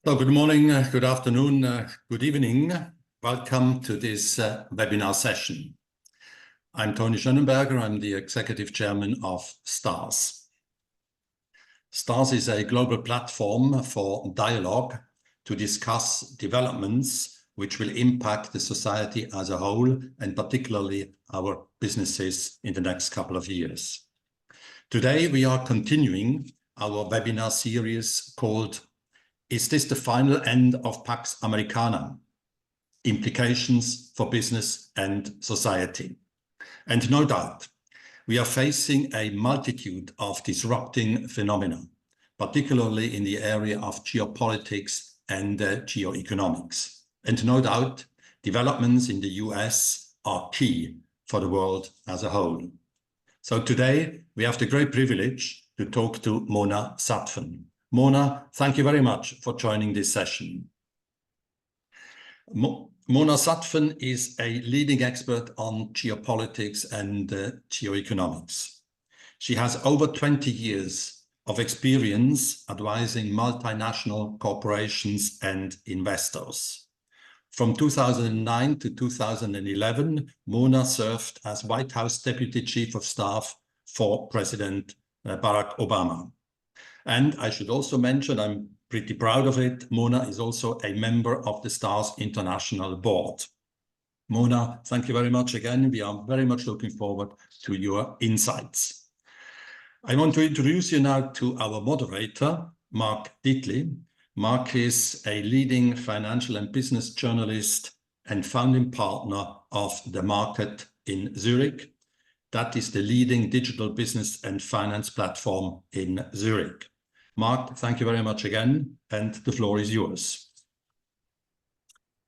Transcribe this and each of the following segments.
So good morning, good afternoon, good evening. Welcome to this webinar session. I'm Tony Schönenberger. I'm the Executive Chairman of STARS. STARS is a global platform for dialogue to discuss developments which will impact the society as a whole and particularly our businesses in the next couple of years. Today we are continuing our webinar series called "Is this the final end of Pax Americana? Implications for business and society?" And no doubt, we are facing a multitude of disrupting phenomena, particularly in the area of geopolitics and geoeconomics. And no doubt, developments in the US are key for the world as a whole. So today, we have the great privilege to talk to Mona Sutphen. Mona, thank you very much for joining this session. Mona Sutphen is a leading expert on geopolitics and geoeconomics. She has over 20 years of experience advising multinational corporations and investors. From 2009 to 2011, Mona served as White House Deputy Chief of Staff for President Barack Obama. And I should also mention, I'm pretty proud of it, Mona is also a member of the STARS International Board. Mona, thank you very much again. We are very much looking forward to your insights. I want to introduce you now to our moderator, Mark Ditley. Mark is a leading financial and business journalist and founding partner of The Market in Zurich. That is the leading digital business and finance platform in Zurich. Mark, thank you very much again, and the floor is yours.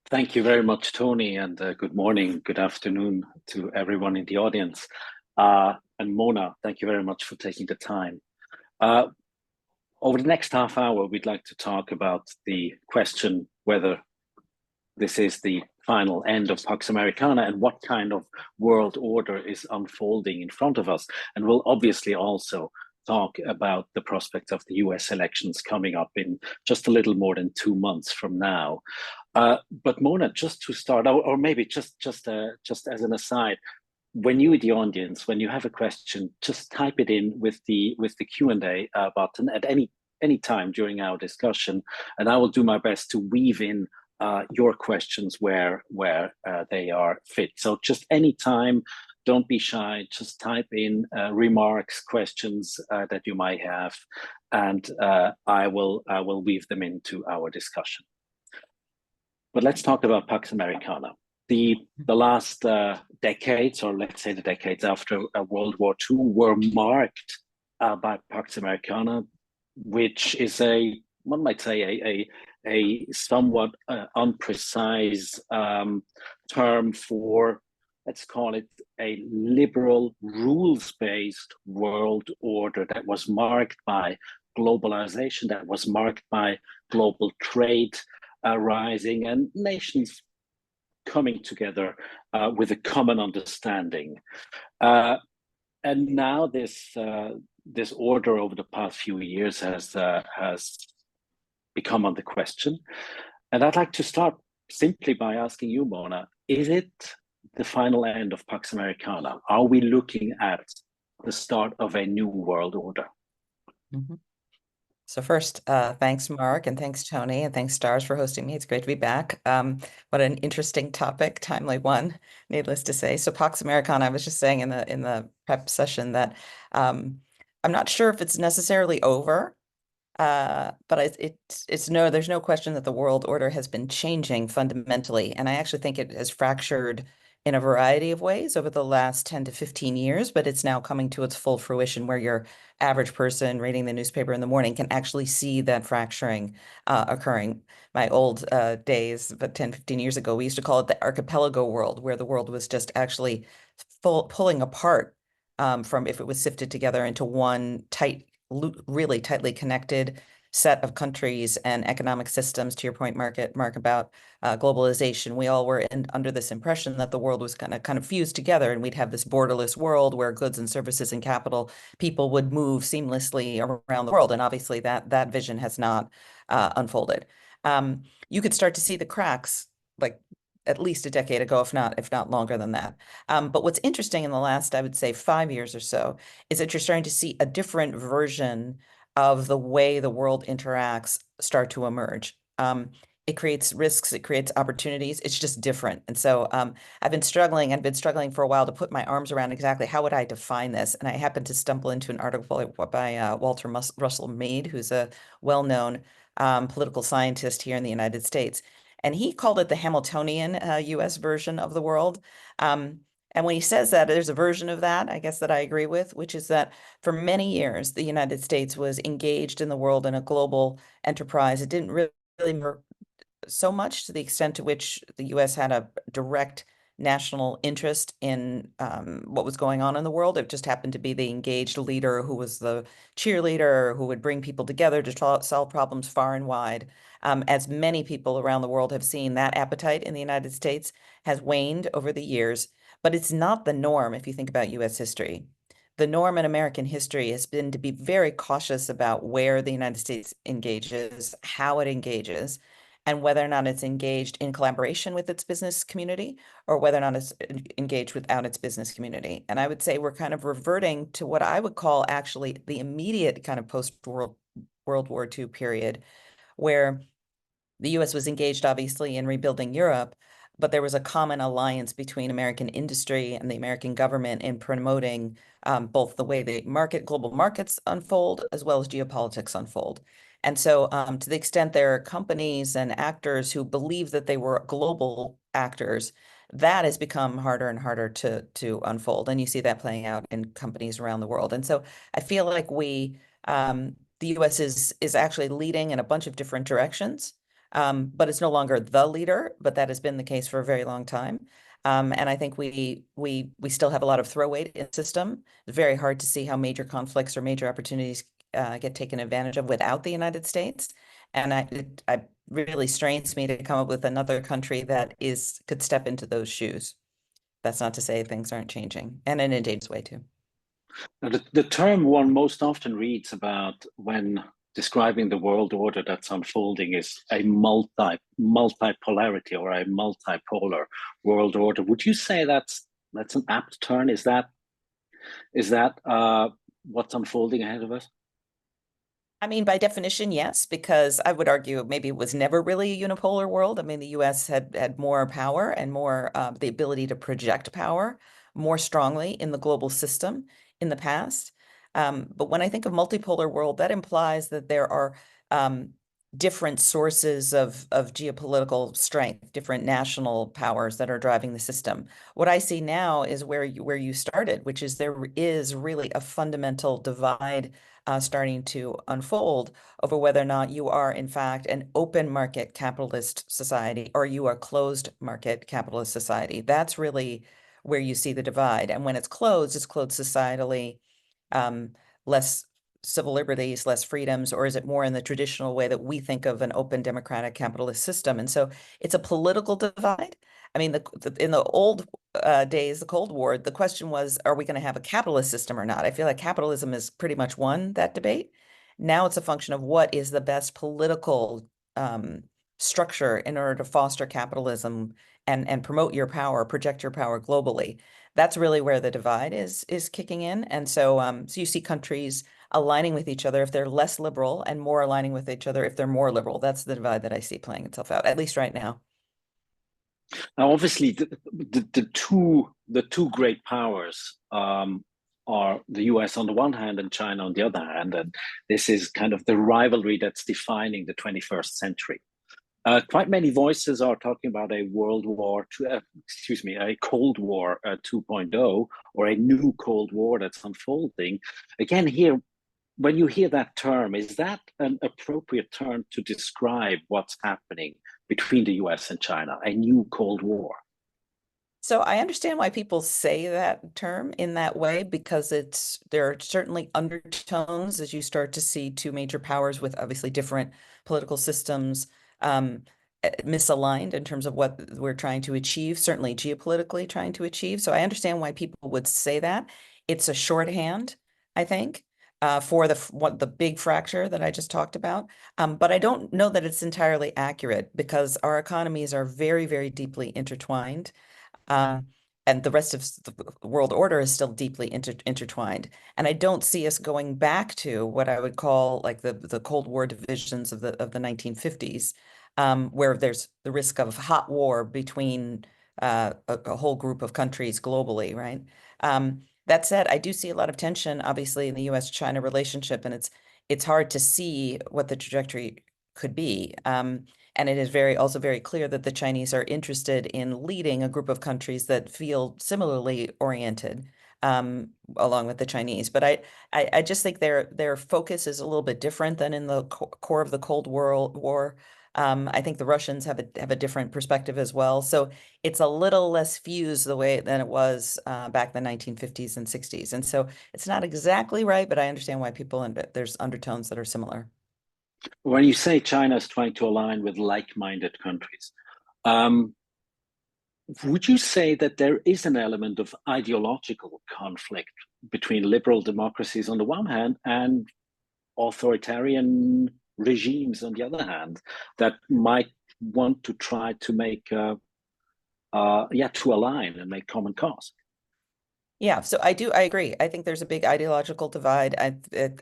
Thank you very much, Tony, and good morning, good afternoon to everyone in the audience. And Mona, thank you very much for taking the time. Over the next half hour, we'd like to talk about the question whether this is the final end of Pax Americana and what kind of world order is unfolding in front of us. And we'll obviously also talk about the prospects of the US elections coming up in just a little more than 2 months from now. But Mona, just to start, or maybe just as an aside, when you, the audience, when you have a question, just type it in with the Q&A button at any time during our discussion, and I will do my best to weave in your questions where they are fit. So just any time, don't be shy, just type in remarks, questions that you might have, and I will weave them into our discussion. But let's talk about Pax Americana. The last decades, or let's say the decades after World War II, were marked by Pax Americana, which is one might say a somewhat unprecise term for, let's call it, a liberal, rules-based world order that was marked by globalization, that was marked by global trade rising and nations coming together with a common understanding. And now this order over the past few years has become under question. And I'd like to start simply by asking you, Mona, is it the final end of Pax Americana? Are we looking at the start of a new world order? Mm-hmm. So first, thanks, Mark, and thanks, Tony, and thanks, STARS, for hosting me. It's great to be back. What an interesting topic, timely one, needless to say. So Pax Americana, I was just saying in the prep session that I'm not sure if it's necessarily over, but there's no question that the world order has been changing fundamentally, and I actually think it has fractured in a variety of ways over the last 10 to 15 years, but it's now coming to its full fruition where your average person reading the newspaper in the morning can actually see that fracturing occurring. My old days, but 10, 15 years ago, we used to call it the archipelago world, where the world was just actually pulling apart from if it was sifted together into one really tightly connected set of countries and economic systems. To your point, Mark, about globalization, we all were under this impression that the world was kind of fused together, and we'd have this borderless world where goods and services and capital, people would move seamlessly around the world. And obviously that vision has not unfolded. you could start to see the cracks like at least a decade ago, if not longer than that. But what's interesting in the last, I would say, 5 years or so, is that you're starting to see a different version of the way the world interacts start to emerge. It creates risks, it creates opportunities. It's just different. And so I've been struggling for a while to put my arms around exactly how would I define this. And I happened to stumble into an article by Walter Russell Mead, who's a well-known political scientist here in the United States. And he called it the Hamiltonian US version of the world. And when he says that, there's a version of that, I guess, that I agree with, which is that for many years, the United States was engaged in the world in a global enterprise. It didn't really so much to the extent to which the US had a direct national interest in what was going on in the world. It just happened to be the engaged leader who was the cheerleader who would bring people together to solve problems far and wide. As many people around the world have seen, that appetite in the United States has waned over the years, but it's not the norm if you think about US history. The norm in American history has been to be very cautious about where the United States engages, how it engages, and whether or not it's engaged in collaboration with its business community or whether or not it's engaged without its business community. And I would say we're kind of reverting to what I would call actually the immediate kind of post-World War II period, where the US was engaged, obviously, in rebuilding Europe, but there was a common alliance between American industry and the American government in promoting both the way the global markets unfold as well as geopolitics unfold. And so to the extent there are companies and actors who believe that they were global actors, that has become harder and harder to unfold. And you see that playing out in companies around the world. And so I feel like the US is actually leading in a bunch of different directions. But it's no longer the leader, but that has been the case for a very long time. And I think we still have a lot of throw weight in the system. It's very hard to see how major conflicts or major opportunities get taken advantage of without the United States. And it really strains me to come up with another country that could step into those shoes. That's not to say things aren't changing, and in a dangerous way too. Now, the term one most often reads about when describing the world order that's unfolding is a multipolarity or a multipolar world order. Would you say that's an apt term? Is that what's unfolding ahead of us? I mean, by definition, yes, because I would argue maybe it was never really a unipolar world. I mean, the US had more power and more the ability to project power more strongly in the global system in the past. But when I think of multipolar world, that implies that there are different sources of geopolitical strength, different national powers that are driving the system. What I see now is where you started, which is there is really a fundamental divide starting to unfold over whether or not you are, in fact, an open market capitalist society or you are closed market capitalist society. That's really where you see the divide. And when it's closed societally, less civil liberties, less freedoms, or is it more in the traditional way that we think of an open democratic capitalist system? And so it's a political divide. I mean, in the old days, the Cold War, the question was, are we going to have a capitalist system or not? I feel like capitalism has pretty much won that debate. Now it's a function of what is the best political structure in order to foster capitalism and promote your power, project your power globally. That's really where the divide is kicking in. And so, so you see countries aligning with each other if they're less liberal and more aligning with each other if they're more liberal. That's the divide that I see playing itself out, at least right now. Now, obviously, the two great powers are the US on the one hand and China on the other hand, and this is kind of the rivalry that's defining the 21st century. Quite many voices are talking about a Cold War 2.0 or a new Cold War that's unfolding. Again, here, when you hear that term, is that an appropriate term to describe what's happening between the US and China, a new Cold War? So I understand why people say that term in that way, because there are certainly undertones as you start to see two major powers with obviously different political systems misaligned in terms of what we're trying to achieve, certainly geopolitically trying to achieve. So I understand why people would say that. It's a shorthand, I think. for the big fracture that I just talked about. But I don't know that it's entirely accurate because our economies are very, very deeply intertwined. Um, and the rest of the world order is still deeply intertwined. And I don't see us going back to what I would call like the Cold War divisions of the 1950s, where there's the risk of hot war between a whole group of countries globally, right? That said, I do see a lot of tension, obviously, in the U.S.-China relationship, and it's hard to see what the trajectory could be. And it is also very clear that the Chinese are interested in leading a group of countries that feel similarly oriented, along with the Chinese. But I just think their focus is a little bit different than in the core of the Cold War. I think the Russians have a different perspective as well. So it's a little less fused the way than it was back in the 1950s and 60s. And so it's not exactly right, but I understand why there's undertones that are similar. When you say China is trying to align with like-minded countries, would you say that there is an element of ideological conflict between liberal democracies on the one hand and authoritarian regimes on the other hand that might want to try to make, to align and make common cause? Yeah, so I agree. I think there's a big ideological divide.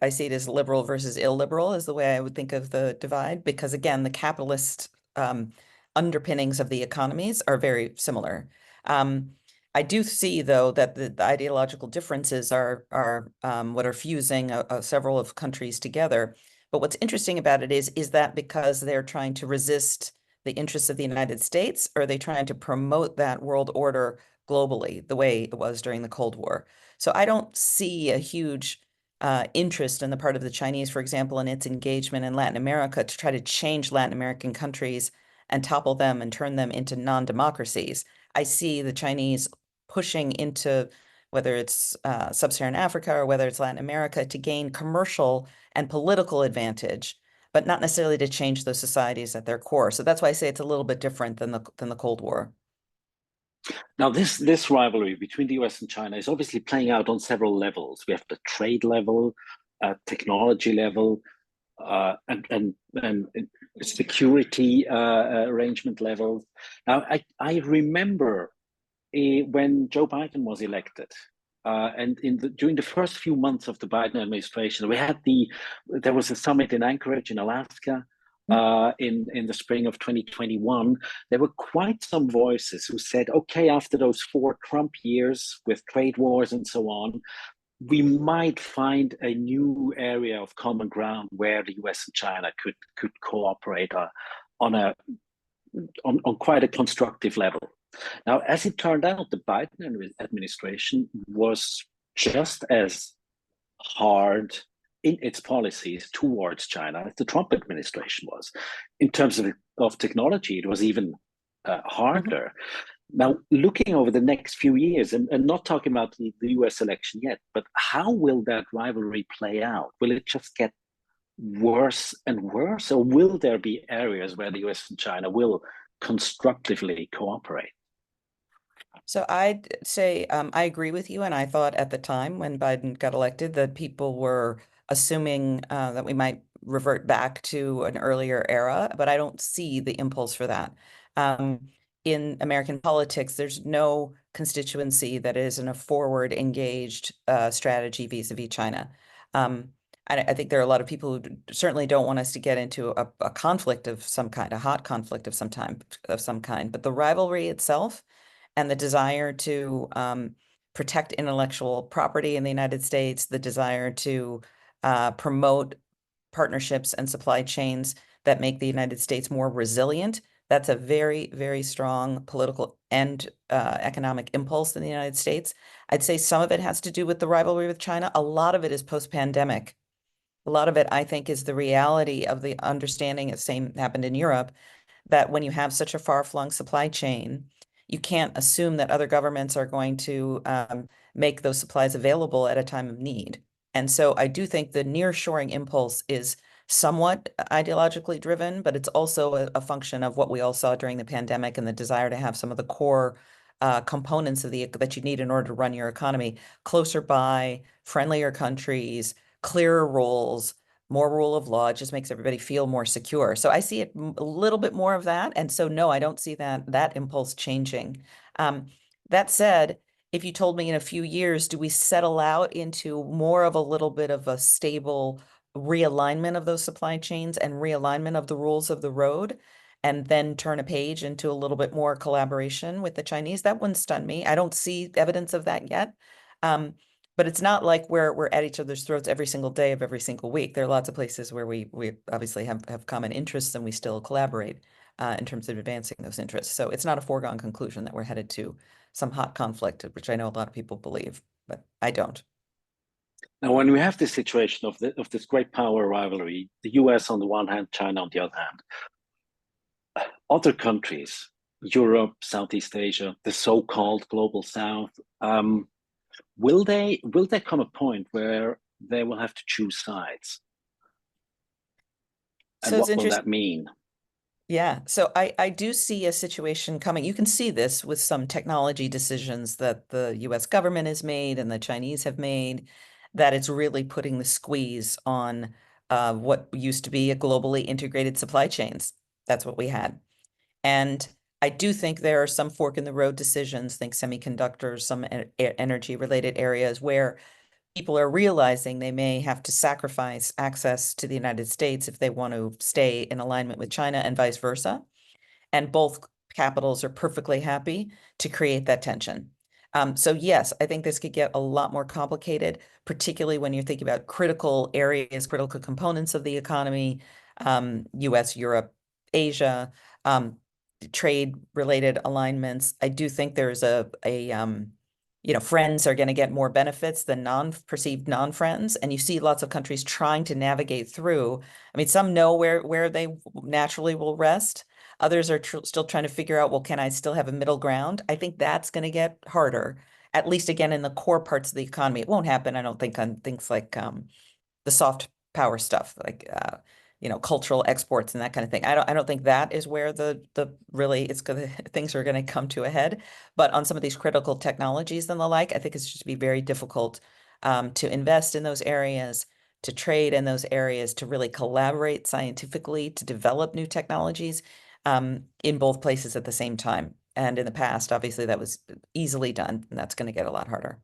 I see it as liberal versus illiberal is the way I would think of the divide, because again, the capitalist underpinnings of the economies are very similar. I do see though that the ideological differences are what are fusing several of countries together. But what's interesting about it is that because they're trying to resist the interests of the United States, or are they trying to promote that world order globally the way it was during the Cold War? So I don't see a huge interest in the part of the Chinese, for example, in its engagement in Latin America to try to change Latin American countries and topple them and turn them into non-democracies. I see the Chinese pushing into whether it's sub-Saharan Africa or whether it's Latin America to gain commercial and political advantage, but not necessarily to change those societies at their core. So that's why I say it's a little bit different than the Cold War. Now, this rivalry between the US and China is obviously playing out on several levels. We have the trade level, technology level, and security arrangement levels. Now, I remember when Joe Biden was elected, and during the first few months of the Biden administration, there was a summit in Anchorage in Alaska. In the spring of 2021, there were quite some voices who said, okay, after those 4 Trump years with trade wars and so on, we might find a new area of common ground where the US and China could cooperate on quite a constructive level. Now, as it turned out, the Biden administration was just as hard in its policies towards China as the Trump administration was. In terms of technology, it was even harder. Now, looking over the next few years, and not talking about the US election yet, but how will that rivalry play out? Will it just get worse and worse, or will there be areas where the US and China will constructively cooperate? So I'd say I agree with you, and I thought at the time when Biden got elected that people were assuming that we might revert back to an earlier era, but I don't see the impulse for that. In American politics, there's no constituency that is in a forward engaged strategy vis-a-vis China. I think there are a lot of people who certainly don't want us to get into a conflict of some kind, a hot conflict of some kind, but the rivalry itself and the desire to protect intellectual property in the United States, the desire to promote partnerships and supply chains that make the United States more resilient. That's a very, very strong political and economic impulse in the United States. I'd say some of it has to do with the rivalry with China. A lot of it is post-pandemic. A lot of it, I think, is the reality of the understanding, the same happened in Europe, that when you have such a far-flung supply chain, you can't assume that other governments are going to make those supplies available at a time of need. And so I do think the nearshoring impulse is somewhat ideologically driven, but it's also a function of what we all saw during the pandemic and the desire to have some of the core components that you need in order to run your economy closer by, friendlier countries, clearer roles, more rule of law. It just makes everybody feel more secure. So I see it a little bit more of that. And so, no, I don't see that impulse changing. That said, if you told me in a few years, do we settle out into more of a little bit of a stable realignment of those supply chains and realignment of the rules of the road, and then turn a page into a little bit more collaboration with the Chinese? That wouldn't stun me. I don't see evidence of that yet. But it's not like we're at each other's throats every single day of every single week. There are lots of places where we obviously have common interests, and we still collaborate in terms of advancing those interests. So it's not a foregone conclusion that we're headed to some hot conflict, which I know a lot of people believe, but I don't. Now, when we have this situation of this great power rivalry, the US on the one hand, China on the other hand, other countries, Europe, Southeast Asia, the so-called global South, will there come a point where they will have to choose sides? And So it's what will interesting. that mean? Yeah, so I do see a situation coming. You can see this with some technology decisions that the US government has made and the Chinese have made, that it's really putting the squeeze on what used to be a globally integrated supply chains. That's what we had. And I do think there are some fork in the road decisions, think semiconductors, some energy related areas where people are realizing they may have to sacrifice access to the United States if they want to stay in alignment with China, and vice versa. And both capitals are perfectly happy to create that tension. So yes, I think this could get a lot more complicated, particularly when you're thinking about critical areas, critical components of the economy, US, Europe, Asia, trade related alignments. I do think there's friends are going to get more benefits than perceived non-friends. And you see lots of countries trying to navigate through. I mean, some know where they naturally will rest. Others are still trying to figure out, well, can I still have a middle ground? I think that's going to get harder, at least again, in the core parts of the economy. It won't happen, I don't think, on things like the soft power stuff, like cultural exports and that kind of thing. I don't think that is where the really things are going to come to a head. But on some of these critical technologies and the like, I think it's just be very difficult to invest in those areas, to trade in those areas, to really collaborate scientifically, to develop new technologies in both places at the same time. And in the past, obviously, that was easily done, and that's going to get a lot harder.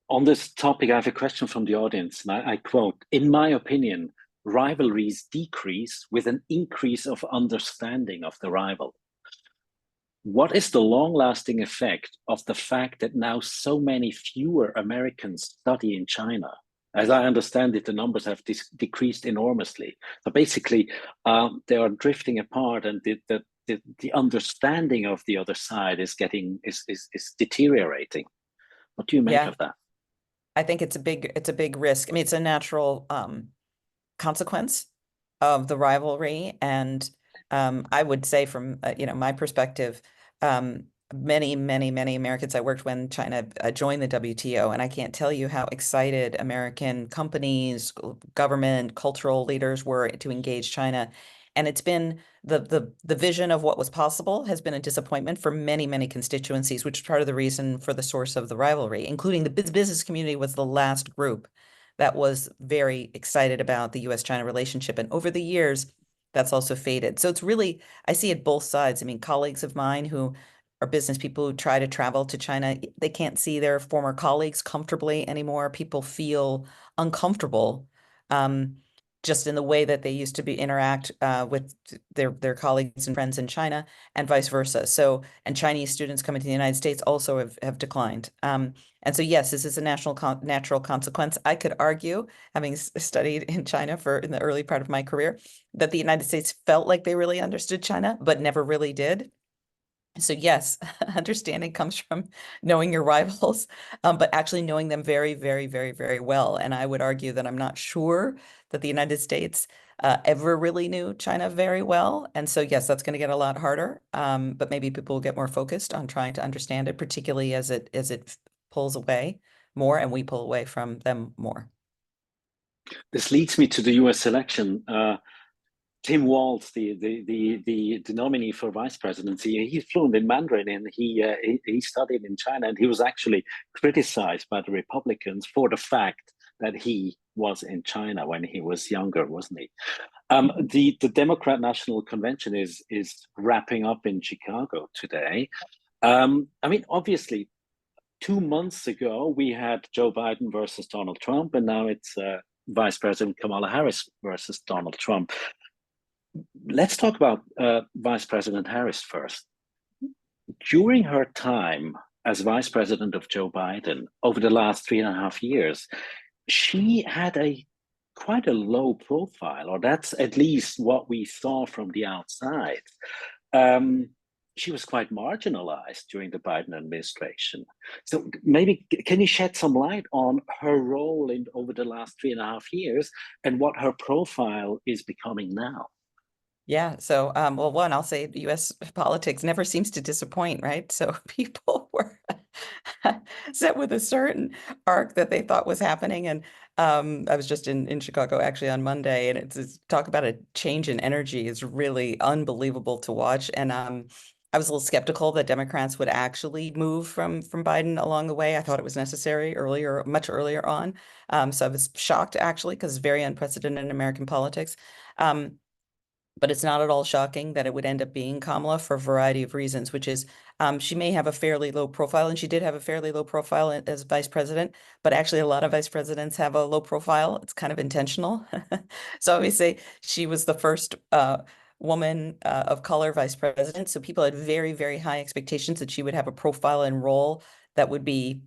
On this topic, I have a question from the audience, and I quote, "In my opinion, rivalries decrease with an increase of understanding of the rival. What is the long-lasting effect of the fact that now so many fewer Americans study in China? As I understand it, the numbers have decreased enormously. So basically, they are drifting apart, and the understanding of the other side is deteriorating. What do you make of that?" I think it's a big risk. I mean, it's a natural consequence of the rivalry. And I would say from, my perspective, many Americans, I worked when China joined the WTO, and I can't tell you how excited American companies, government, cultural leaders were to engage China. And it's been the vision of what was possible has been a disappointment for many constituencies, which is part of the reason for the source of the rivalry, including the business community was the last group that was very excited about the US-China relationship. And over the years, that's also faded. So it's really, I see it both sides. I mean, colleagues of mine who are business people who try to travel to China, they can't see their former colleagues comfortably anymore. People feel uncomfortable just in the way that they used to interact with their colleagues and friends in China, and vice versa. So, and Chinese students coming to the United States also have declined. And so, yes, this is a natural consequence. I could argue, having studied in China in the early part of my career, that the United States felt like they really understood China, but never really did. So yes, understanding comes from knowing your rivals, but actually knowing them very well. And I would argue that I'm not sure that the United States ever really knew China very well. And so yes, that's going to get a lot harder. But maybe people will get more focused on trying to understand it, particularly as it pulls away more and we pull away from them more. This leads me to the US election. Tim Walz, the nominee for vice presidency, he's fluent in Mandarin, and he studied in China, and he was actually criticized by the Republicans for the fact that he was in China when he was younger, wasn't he? The Democrat National Convention is wrapping up in Chicago today. I mean, obviously, 2 months ago we had Joe Biden versus Donald Trump, and now it's Vice President Kamala Harris versus Donald Trump. Let's talk about Vice President Harris first. During her time as Vice President of Joe Biden over the last 3.5 years, she had quite a low profile, or that's at least what we saw from the outside. She was quite marginalized during the Biden administration. So maybe can you shed some light on her role over the last 3.5 years and what her profile is becoming now? Yeah. So, well, one, I'll say U.S. politics never seems to disappoint, right? So people were set with a certain arc that they thought was happening. And I was just in Chicago actually on Monday, and it's talk about a change in energy is really unbelievable to watch. And I was a little skeptical that Democrats would actually move from Biden along the way. I thought it was necessary earlier, much earlier on. So I was shocked actually, because it's very unprecedented in American politics. But it's not at all shocking that it would end up being Kamala for a variety of reasons, which is she may have a fairly low profile, and she did have a fairly low profile as vice president, but actually a lot of vice presidents have a low profile. It's kind of intentional. So obviously she was the first woman of color vice president. So people had very, very high expectations that she would have a profile and role that would be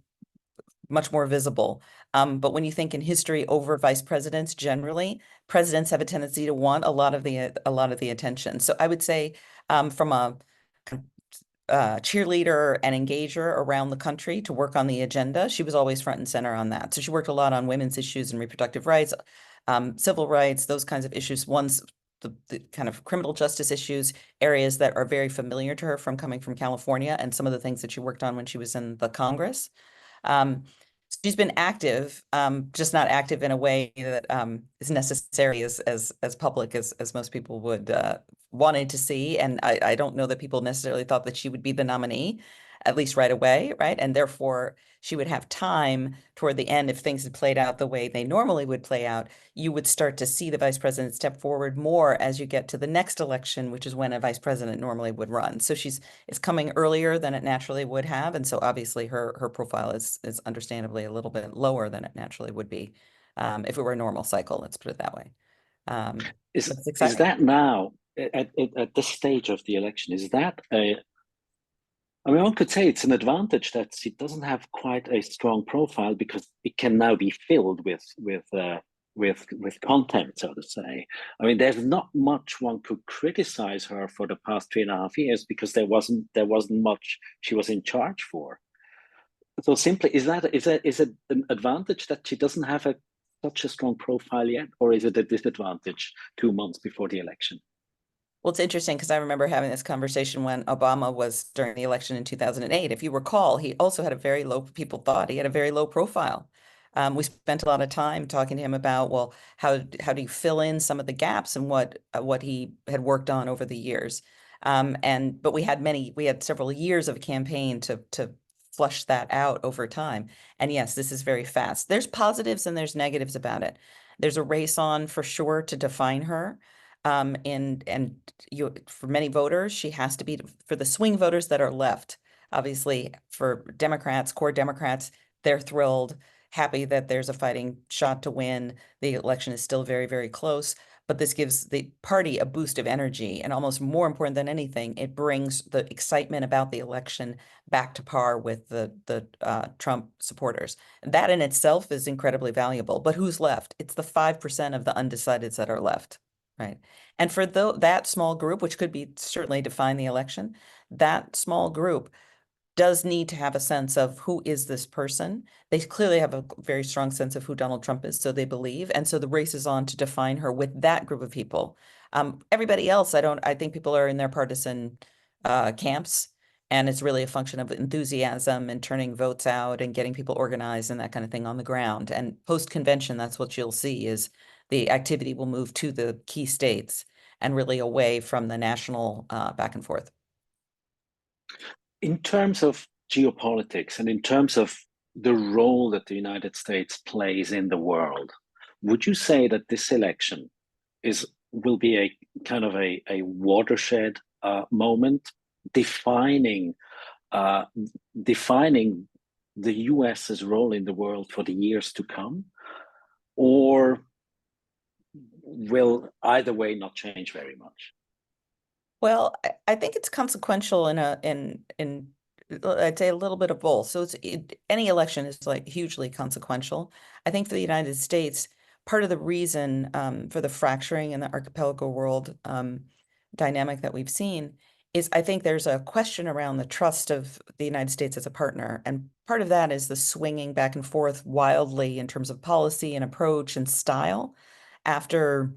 much more visible. But when you think in history over vice presidents, generally, presidents have a tendency to want a lot of the attention. So I would say from a cheerleader and engager around the country to work on the agenda, she was always front and center on that. So she worked a lot on women's issues and reproductive rights, civil rights, those kinds of issues. One's the kind of criminal justice issues, areas that are very familiar to her from coming from California, and some of the things that she worked on when she was in the Congress. She's been active, just not active in a way that is necessary as public as most people would wanted to see. And I don't know that people necessarily thought that she would be the nominee, at least right away, right? And therefore, she would have time toward the end. If things had played out the way they normally would play out, you would start to see the vice president step forward more as you get to the next election, which is when a vice president normally would run. So it's coming earlier than it naturally would have. And so obviously her profile is understandably a little bit lower than it naturally would be if it were a normal cycle, let's put it that way. Is that now, at this stage of the election, is that I mean, one could say it's an advantage that she doesn't have quite a strong profile, because it can now be filled with content, so to say. I mean, there's not much one could criticize her for the past 3.5 years, because there wasn't much she was in charge for. So simply, is it an advantage that she doesn't have such a strong profile yet, or is it a disadvantage 2 months before the election? Well, it's interesting because I remember having this conversation when Obama was during the election in 2008. If you recall, he also had a very low, people thought he had a very low profile. We spent a lot of time talking to him about, well, how do you fill in some of the gaps in what he had worked on over the years? But we had several years of a campaign to flush that out over time. And yes, this is very fast. There's positives and there's negatives about it. There's a race on for sure to define her. For many voters, she has to be, for the swing voters that are left. Obviously, for Democrats, core Democrats, they're thrilled, happy that there's a fighting shot to win. The election is still very, very close, but this gives the party a boost of energy. And almost more important than anything, it brings the excitement about the election back to par with the Trump supporters. That in itself is incredibly valuable. But who's left? It's the 5% of the undecideds that are left. Right. And for that small group, which could be certainly define the election, that small group does need to have a sense of who is this person. They clearly have a very strong sense of who Donald Trump is, so they believe. And so the race is on to define her with that group of people. Everybody else, I think people are in their partisan camps. And it's really a function of enthusiasm and turning votes out and getting people organized and that kind of thing on the ground. And post-convention, that's what you'll see is the activity will move to the key states and really away from the national back and forth. In terms of geopolitics and in terms of the role that the United States plays in the world, would you say that this election will be a kind of a watershed moment, defining uh, defining the US's role in the world for the years to come, or will either way not change very much? Well, I think it's consequential in I'd say a little bit of both. So any election is like hugely consequential. I think for the United States, part of the reason for the fracturing in the archipelago world dynamic that we've seen is I think there's a question around the trust of the United States as a partner. And part of that is the swinging back and forth wildly in terms of policy and approach and style after,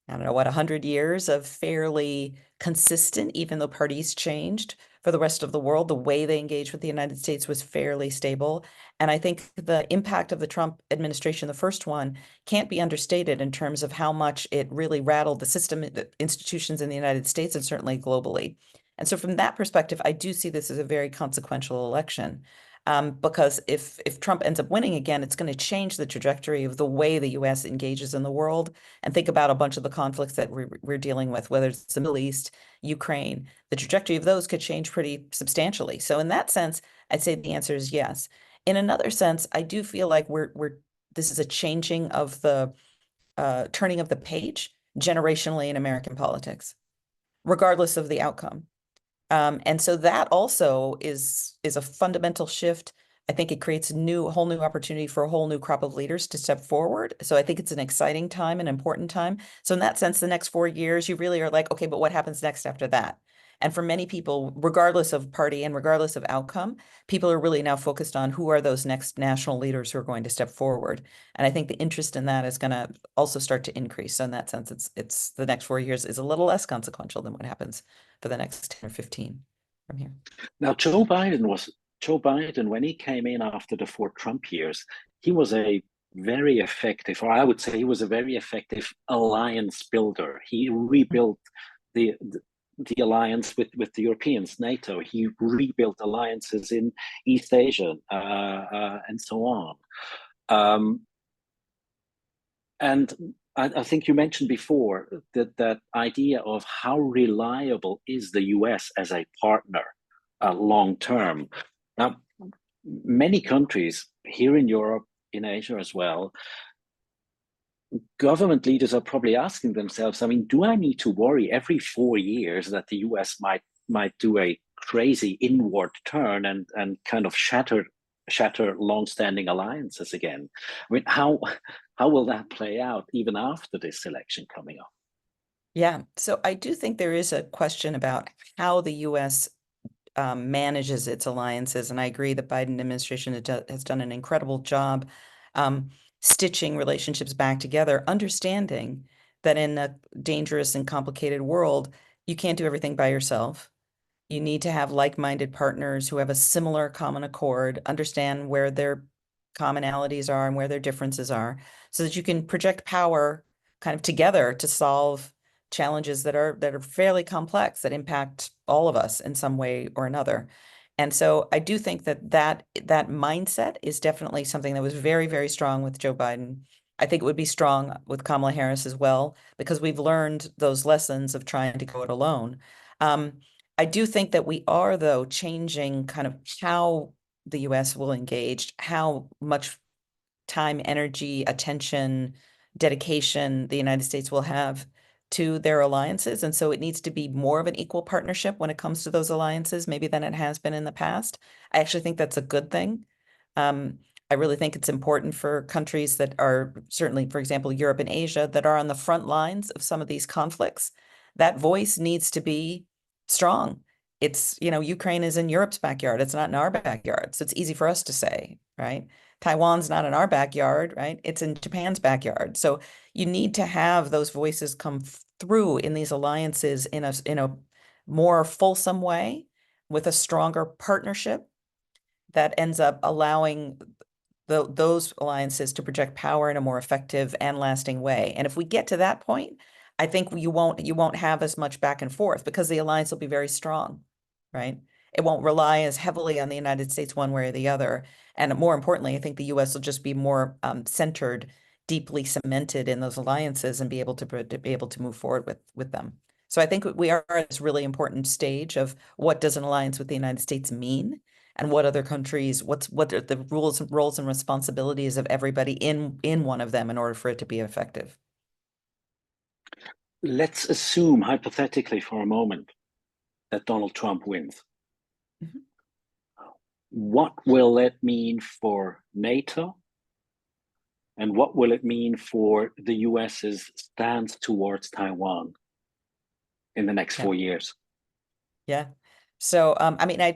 I don't know, 100 years of fairly consistent, even though parties changed for the rest of the world, the way they engaged with the United States was fairly stable. And I think the impact of the Trump administration, the first one, can't be understated in terms of how much it really rattled the system, the institutions in the United States, and certainly globally. And so from that perspective, I do see this as a very consequential election. Because if Trump ends up winning again, it's going to change the trajectory of the way the US engages in the world. And think about a bunch of the conflicts that we're dealing with, whether it's the Middle East, Ukraine, the trajectory of those could change pretty substantially. So in that sense, I'd say the answer is yes. In another sense, I do feel like this is a changing of the turning of the page generationally in American politics, regardless of the outcome. And so that also is a fundamental shift. I think it creates a whole new opportunity for a whole new crop of leaders to step forward. So I think it's an exciting time, an important time. So in that sense, the next 4 years, you really are like, okay, but what happens next after that? And for many people, regardless of party and regardless of outcome, people are really now focused on who are those next national leaders who are going to step forward. And I think the interest in that is going to also start to increase. So in that sense, it's the next 4 years is a little less consequential than what happens for the next 10 or 15 from here. Now, Joe Biden, when he came in after the 4 Trump years, he was a very effective, or I would say he was a very effective alliance builder. He rebuilt the alliance with the Europeans, NATO. He rebuilt alliances in East Asia and so on. And I think you mentioned before that idea of how reliable is the US as a partner long term. Now, many countries here in Europe, in Asia as well, government leaders are probably asking themselves, I mean, do I need to worry every 4 years that the US might do a crazy inward turn and kind of shatter long-standing alliances again? I mean, how will that play out even after this election coming up? Yeah, so I do think there is a question about how the US manages its alliances. And I agree the Biden administration has done an incredible job stitching relationships back together, understanding that in a dangerous and complicated world, you can't do everything by yourself. You need to have like-minded partners who have a similar common accord, understand where their commonalities are and where their differences are, so that you can project power kind of together to solve challenges that are fairly complex, that impact all of us in some way or another. And so I do think that mindset is definitely something that was very, very strong with Joe Biden. I think it would be strong with Kamala Harris as well, because we've learned those lessons of trying to go it alone. I do think that we are, though, changing kind of how the US will engage, how much time, energy, attention, dedication the United States will have to their alliances. And so it needs to be more of an equal partnership when it comes to those alliances, maybe than it has been in the past. I actually think that's a good thing. I really think it's important for countries that are certainly, for example, Europe and Asia, that are on the front lines of some of these conflicts. That voice needs to be strong. It's, Ukraine is in Europe's backyard. It's not in our backyard. So it's easy for us to say, right? Taiwan's not in our backyard, right? It's in Japan's backyard. So you need to have those voices come through in these alliances in a more fulsome way, with a stronger partnership that ends up allowing those alliances to project power in a more effective and lasting way. And if we get to that point, I think you won't have as much back and forth, because the alliance will be very strong, right? It won't rely as heavily on the United States one way or the other. And more importantly, I think the US will just be more centered, deeply cemented in those alliances and be able to move forward with them. So I think we are at this really important stage of what does an alliance with the United States mean, and what other countries, what are the rules, roles, and responsibilities of everybody in one of them in order for it to be effective. Let's assume hypothetically for a moment that Donald Trump wins. Mhm. What will that mean for NATO? And what will it mean for the US's stance towards Taiwan in the next 4 years? Yeah. So, I mean, I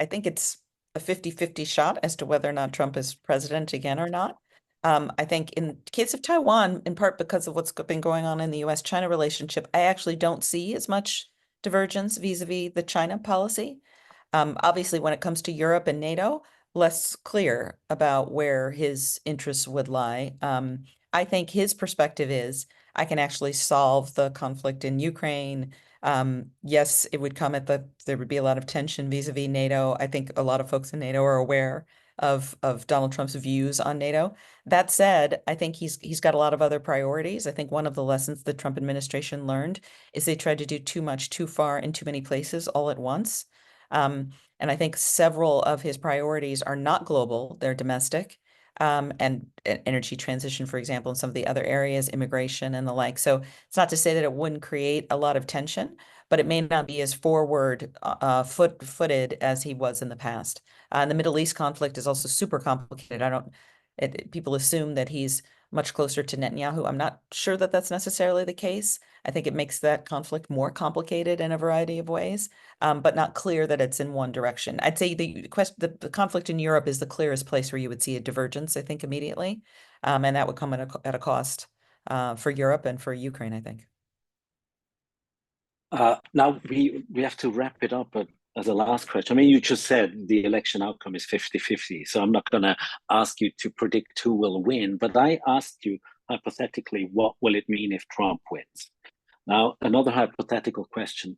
think it's a 50-50 shot as to whether or not Trump is president again or not. I think in the case of Taiwan, in part because of what's been going on in the US-China relationship, I actually don't see as much divergence vis-a-vis the China policy. Obviously, when it comes to Europe and NATO, less clear about where his interests would lie. I think his perspective is I can actually solve the conflict in Ukraine. Yes, it would come at there would be a lot of tension vis-a-vis NATO. I think a lot of folks in NATO are aware of Donald Trump's views on NATO. That said, I think he's got a lot of other priorities. I think one of the lessons the Trump administration learned is they tried to do too much, too far, in too many places all at once. And I think several of his priorities are not global, they're domestic. And energy transition, for example, in some of the other areas, immigration and the like. So it's not to say that it wouldn't create a lot of tension, but it may not be as footed as he was in the past. And the Middle East conflict is also super complicated. People assume that he's much closer to Netanyahu. I'm not sure that that's necessarily the case. I think it makes that conflict more complicated in a variety of ways, but not clear that it's in one direction. I'd say the conflict in Europe is the clearest place where you would see a divergence, I think, immediately. And that would come at a cost for Europe and for Ukraine, I think. Now we have to wrap it up, but as a last question, I mean, you just said the election outcome is 50-50, so I'm not going to ask you to predict who will win, but I asked you hypothetically, what will it mean if Trump wins? Now, another hypothetical question,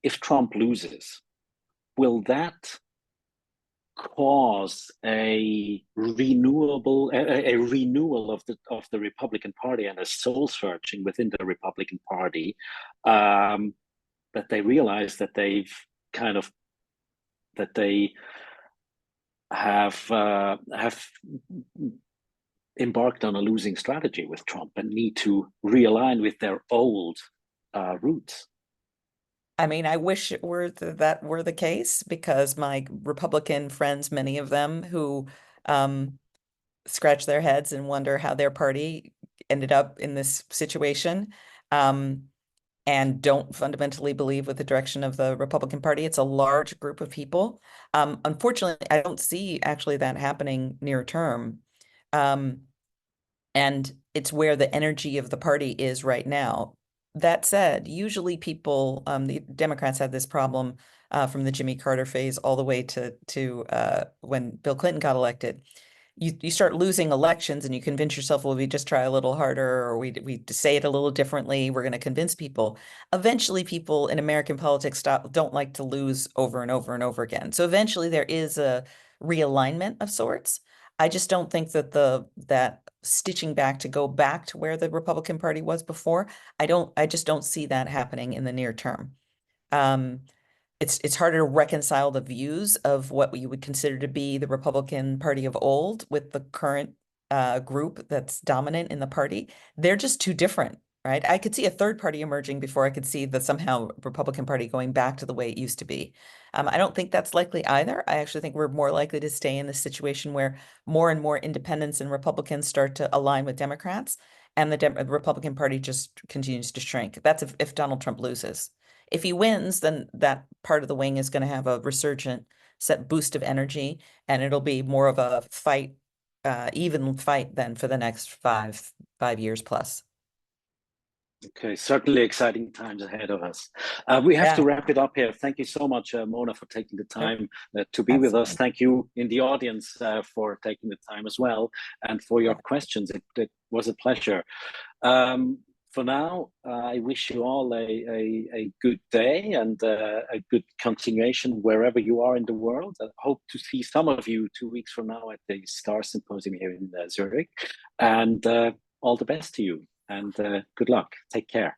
if Trump loses, will that cause a renewal of the Republican Party and a soul searching within the Republican Party, that they realize that they have embarked on a losing strategy with Trump and need to realign with their old roots? I mean, I wish it were that were the case, because my Republican friends, many of them who scratch their heads and wonder how their party ended up in this situation, and don't fundamentally believe with the direction of the Republican Party. It's a large group of people. Unfortunately, I don't see actually that happening near term. And it's where the energy of the party is right now. That said, usually people, the Democrats have this problem from the Jimmy Carter phase all the way to when Bill Clinton got elected. You start losing elections and you convince yourself, well, we just try a little harder, or we say it a little differently. We're going to convince people. Eventually, people in American politics don't like to lose over and over and over again. So eventually there is a realignment of sorts. I just don't think that that stitching back to go back to where the Republican Party was before, I just don't see that happening in the near term. It's harder to reconcile the views of what you would consider to be the Republican Party of old with the current group that's dominant in the party. They're just too different, right? I could see a third party emerging before I could see the somehow Republican Party going back to the way it used to be. I don't think that's likely either. I actually think we're more likely to stay in this situation where more and more independents and Republicans start to align with Democrats, and the Republican Party just continues to shrink. That's if Donald Trump loses. If he wins, then that part of the wing is going to have a resurgent boost of energy, and it'll be more of a fight, even fight then for the next five years plus. Okay, certainly exciting times ahead of us. We have to wrap it up here. Thank you so much, Mona, for taking the time to be with us. Thank you in the audience for taking the time as well, and for your questions. It was a pleasure. for now, I wish you all a good day and a good continuation wherever you are in the world. I hope to see some of you 2 weeks from now at the STAR Symposium here in Zurich. And all the best to you, and good luck. Take care.